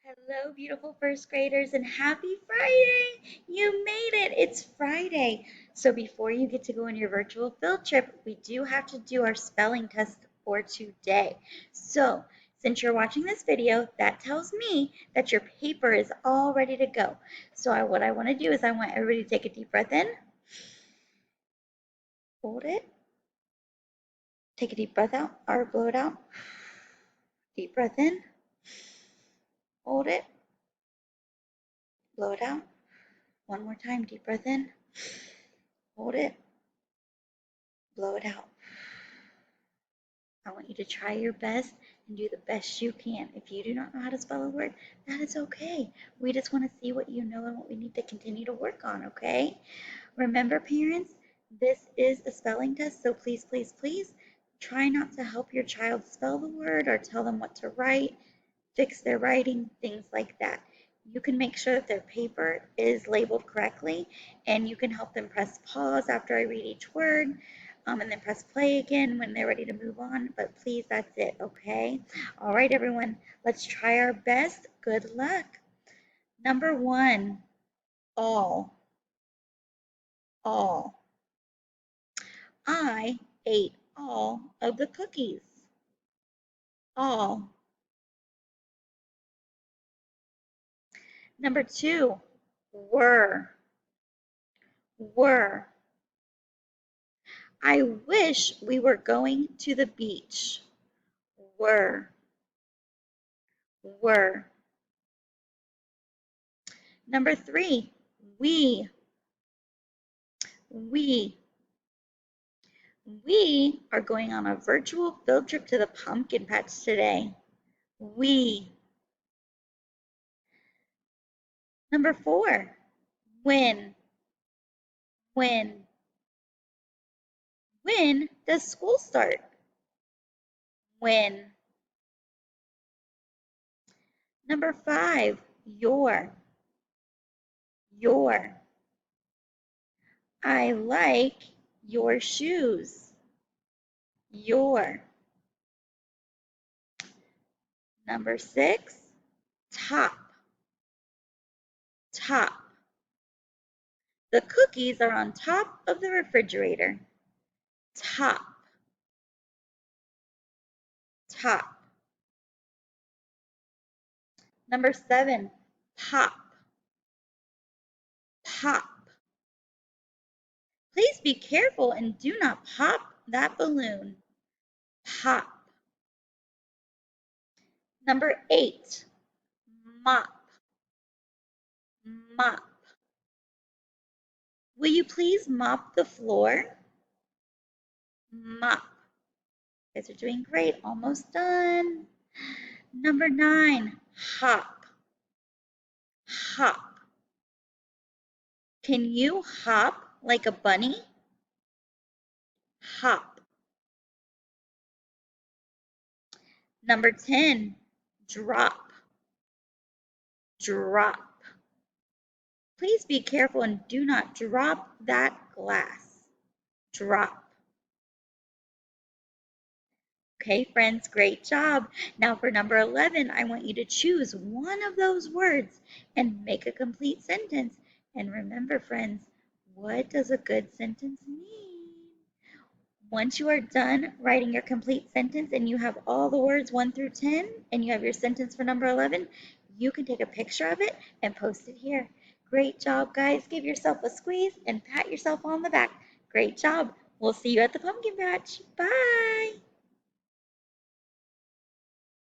Hello, beautiful first graders, and happy Friday! You made it! It's Friday. So, before you get to go on your virtual field trip, we do have to do our spelling test for today. So, since you're watching this video, that tells me that your paper is all ready to go. So, what I want to do is I want everybody to take a deep breath in, hold it, take a deep breath out, or blow it out. Deep breath in, hold it, blow it out. One more time, deep breath in, hold it, blow it out. I want you to try your best and do the best you can. If you do not know how to spell a word, that is okay. We just want to see what you know and what we need to continue to work on, okay? Remember, parents, this is a spelling test, so please, please, please try not to help your child spell the word or tell them what to write, fix their writing, things like that. You can make sure that their paper is labeled correctly, and you can help them press pause after I read each word, and then press play again when they're ready to move on. But please, that's it, okay? All right, everyone, let's try our best. Good luck. Number one, all, all. I ate all of the cookies. All. Number two, were, were. I wish we were going to the beach. Were, were. Number three, we, we. We are going on a virtual field trip to the pumpkin patch today. We. Number four, when, when. When does school start? When. Number five, your, your. I like your shoes. Your. Number six, top, top. The cookies are on top of the refrigerator. Top, top. Number seven, pop, pop. Please be careful and do not pop that balloon. Pop. Number eight, mop, mop. Will you please mop the floor? Mop. You guys are doing great. Almost done. Number nine, hop, hop. Can you hop like a bunny? Hop. Number 10, drop, drop. Please be careful and do not drop that glass. Drop. Okay, friends, great job. Now for number 11, I want you to choose one of those words and make a complete sentence. And remember, friends, what does a good sentence mean? Once you are done writing your complete sentence and you have all the words 1 through 10 and you have your sentence for number 11, you can take a picture of it and post it here. Great job, guys. Give yourself a squeeze and pat yourself on the back. Great job. We'll see you at the pumpkin patch. Bye.